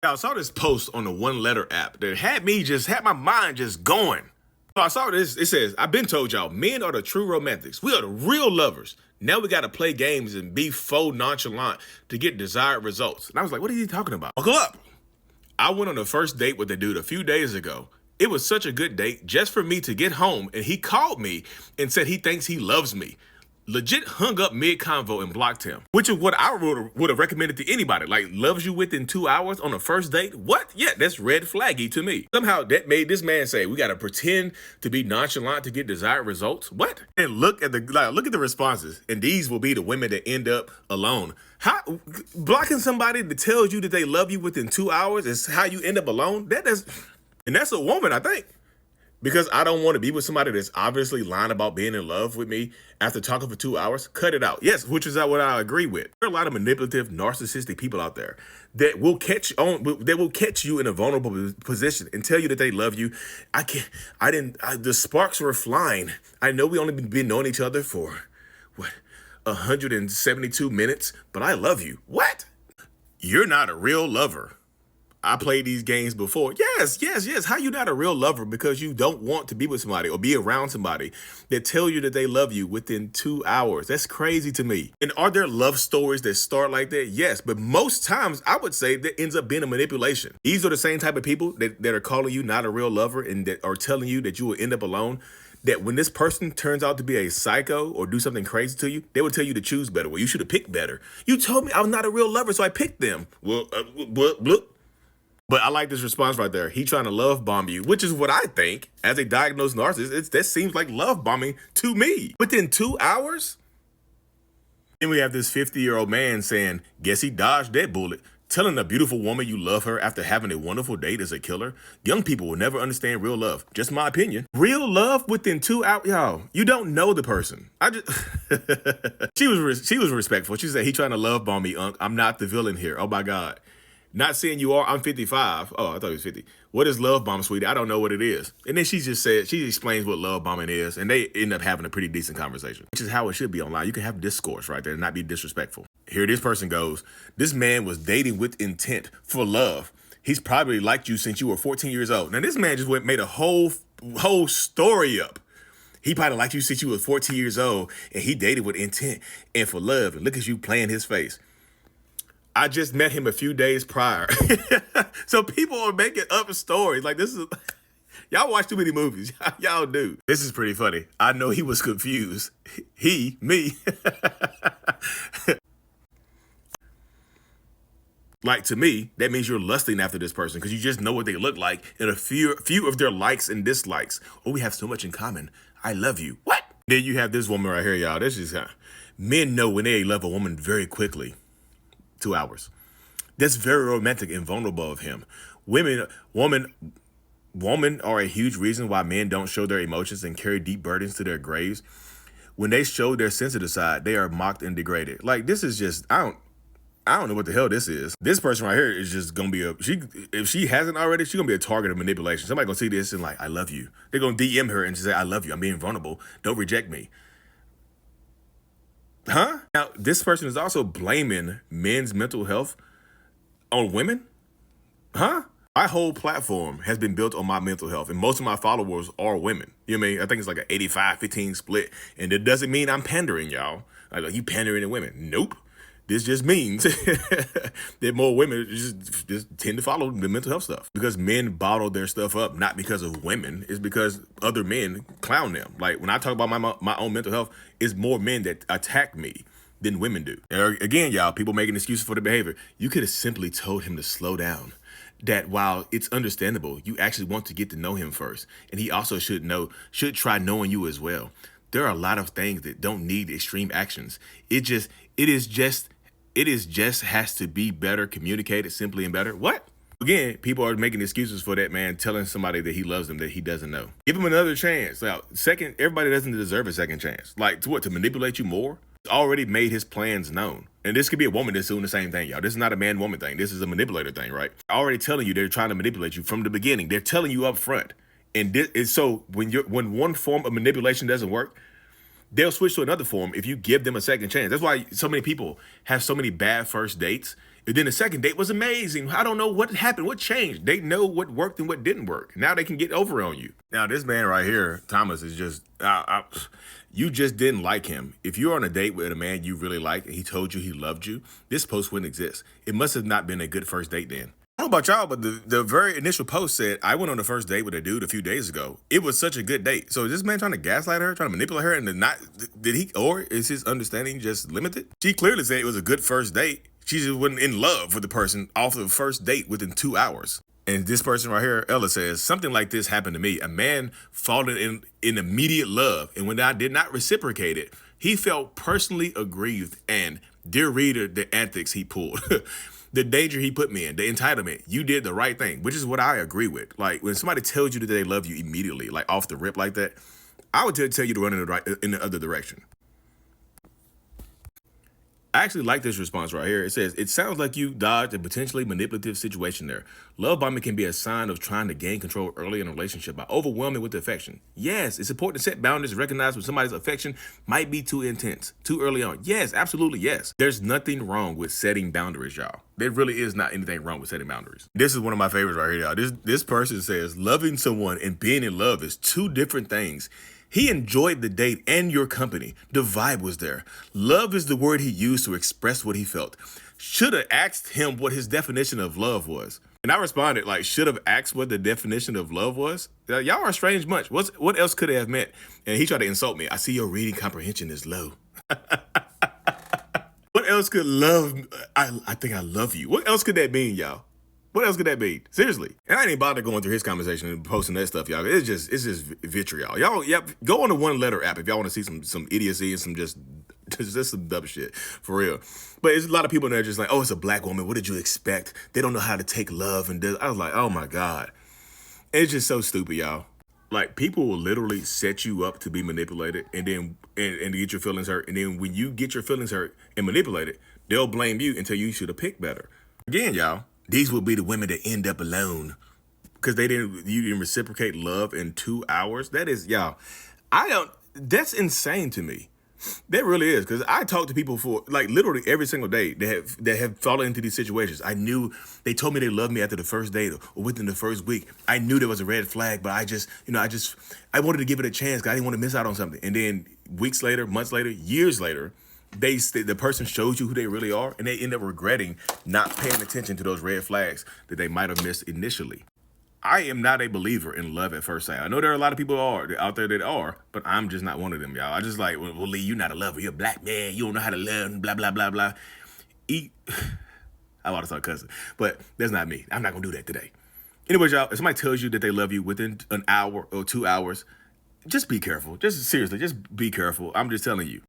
I saw this post on the one letter app that had my mind just going. So I saw this. It says, I've been told y'all, men are the true romantics. We are the real lovers. Now we got to play games and be faux nonchalant to get desired results. And I was like, what are you talking about? Buckle up. I went on a first date with a dude a few days ago. It was such a good date just for me to get home, and he called me and said he thinks he loves me. Legit hung up mid-convo and blocked him, which is what I would have recommended to anybody. Like, loves you within 2 hours on a first date? What? Yeah, that's red flaggy to me. Somehow that made this man say, we got to pretend to be nonchalant to get desired results? What? And look at the responses. And these will be the women that end up alone. How blocking somebody that tells you that they love you within 2 hours is how you end up alone? And that's a woman, I think. Because I don't want to be with somebody that's obviously lying about being in love with me after talking for 2 hours. Cut it out. Yes, which is what I agree with. There are a lot of manipulative, narcissistic people out there that will catch you in a vulnerable position and tell you that they love you. The sparks were flying. I know we only been knowing each other for 172 minutes, but I love you. What? You're not a real lover. I played these games before. Yes. How you not a real lover because you don't want to be with somebody or be around somebody that tell you that they love you within 2 hours? That's crazy to me. And are there love stories that start like that? Yes, but most times I would say that ends up being a manipulation. These are the same type of people that are calling you not a real lover and that are telling you that you will end up alone. That when this person turns out to be a psycho or do something crazy to you, they will tell you to choose better. Well, you should have picked better. You told me I was not a real lover, so I picked them. Well, But I like this response right there. He trying to love bomb you, which is what I think, as a diagnosed narcissist, that seems like love bombing to me. Within 2 hours? Then we have this 50-year-old man saying, guess he dodged that bullet. Telling a beautiful woman you love her after having a wonderful date is a killer. Young people will never understand real love. Just my opinion. Real love within 2 hours? Y'all, you don't know the person. She was respectful. She said, he trying to love bomb me, Unc. I'm not the villain here. Oh my God. Not saying you are. I'm 55. Oh, I thought he was 50. What is love bombing, sweetie? I don't know what it is. And then she explains what love bombing is, and they end up having a pretty decent conversation, which is how it should be online. You can have discourse right there and not be disrespectful. Here this person goes. This man was dating with intent for love. He's probably liked you since you were 14 years old. Now this man just made a whole story up. He probably liked you since you were 14 years old, and he dated with intent and for love. And look at you playing his face. I just met him a few days prior. So people are making up stories. Like this is, y'all watch too many movies. Y'all do. This is pretty funny. I know he was confused. Me. Like to me, that means you're lusting after this person because you just know what they look like and a few of their likes and dislikes. Oh, we have so much in common. I love you. What? Then you have this woman right here, y'all. This is men know when they love a woman very quickly. 2 hours. That's very romantic and vulnerable of him. Women are a huge reason why men don't show their emotions and carry deep burdens to their graves. When they show their sensitive side, they are mocked and degraded. Like this is just, I don't know what the hell this is. This person right here is just gonna be if she hasn't already, she's gonna be a target of manipulation. Somebody gonna see this and like, I love you. They're gonna DM her and say, I love you. I'm being vulnerable. Don't reject me. Huh? Now, this person is also blaming men's mental health on women? Huh? My whole platform has been built on my mental health, and most of my followers are women. You know what I mean? I think it's like an 85-15 split, and it doesn't mean I'm pandering, y'all. Like, are you pandering to women? Nope. This just means that more women just tend to follow the mental health stuff because men bottle their stuff up, not because of women. It's because other men clown them. Like when I talk about my own mental health, it's more men that attack me than women do. And again, y'all, people making excuses for the behavior. You could have simply told him to slow down. That while it's understandable, you actually want to get to know him first. And he also should try knowing you as well. There are a lot of things that don't need extreme actions. It just has to be better communicated simply and better. What? Again, people are making excuses for that man telling somebody that he loves them that he doesn't know. Give him another chance. Now, everybody doesn't deserve a second chance. Like to manipulate you more? He's already made his plans known. And this could be a woman that's doing the same thing, y'all. This is not a man-woman thing. This is a manipulator thing, right? Already telling you they're trying to manipulate you from the beginning. They're telling you up front. And so when one form of manipulation doesn't work, they'll switch to another form if you give them a second chance. That's why so many people have so many bad first dates And then the second date was amazing. I don't know what happened, what changed. They know what worked and what didn't work. Now they can get over on you. Now this man right here, Thomas, is just, you just didn't like him. If you're on a date with a man you really like and he told you he loved you, this post wouldn't exist. It must have not been a good first date then. I don't know about y'all, but the very initial post said, I went on the first date with a dude a few days ago. It was such a good date. So is this man trying to gaslight her, trying to manipulate her, and or is his understanding just limited? She clearly said it was a good first date. She just wasn't in love with the person off the first date within 2 hours. And this person right here, Ella, says, something like this happened to me. A man fallen in immediate love, and when I did not reciprocate it, he felt personally aggrieved. And dear reader, the antics he pulled. The danger he put me in, the entitlement, you did the right thing, which is what I agree with. Like when somebody tells you that they love you immediately, like off the rip like that, I would tell you to run in the other direction. I actually like this response right here. It says, it sounds like you dodged a potentially manipulative situation there. Love bombing can be a sign of trying to gain control early in a relationship by overwhelming with affection. Yes, it's important to set boundaries and recognize when somebody's affection might be too intense, too early on. Yes, absolutely, yes. There's nothing wrong with setting boundaries, y'all. There really is not anything wrong with setting boundaries. This is one of my favorites right here, y'all. This person says, loving someone and being in love is two different things. He enjoyed the date and your company. The vibe was there. Love is the word he used to express what he felt. Should have asked him what his definition of love was. And I responded, like, should have asked what the definition of love was. Y'all are a strange bunch. What else could it have meant? And he tried to insult me. I see your reading comprehension is low. What else could love? I think I love you. What else could that mean, y'all? What else could that be? Seriously. And I didn't bother going through his conversation and posting that stuff, y'all. It's just vitriol. Y'all, go on the One Letter app if y'all want to see some idiocy and some just some dumb shit. For real. But there's a lot of people in there just like, oh, it's a black woman. What did you expect? They don't know how to take love. And I was like, oh my God. It's just so stupid, y'all. Like, people will literally set you up to be manipulated and then and get your feelings hurt. And then when you get your feelings hurt and manipulated, they'll blame you and tell you should have picked better. Again, y'all. These will be the women that end up alone because you didn't reciprocate love in 2 hours. That is, y'all, that's insane to me. That really is, because I talk to people for like literally every single day that have fallen into these situations. I knew they told me they loved me after the first date or within the first week. I knew there was a red flag, but I wanted to give it a chance because I didn't want to miss out on something. And then weeks later, months later, years later, the person shows you who they really are, and they end up regretting not paying attention to those red flags that they might have missed initially. I am not a believer in love at first sight. I know there are a lot of people out there that are, but I'm just not one of them, y'all. I just like, well, Lee, you're not a lover. You're a black man. You don't know how to love, blah, blah, blah, blah. I want to start cussing, but that's not me. I'm not going to do that today. Anyways, y'all, if somebody tells you that they love you within an hour or 2 hours, just be careful. Seriously, just be careful. I'm just telling you.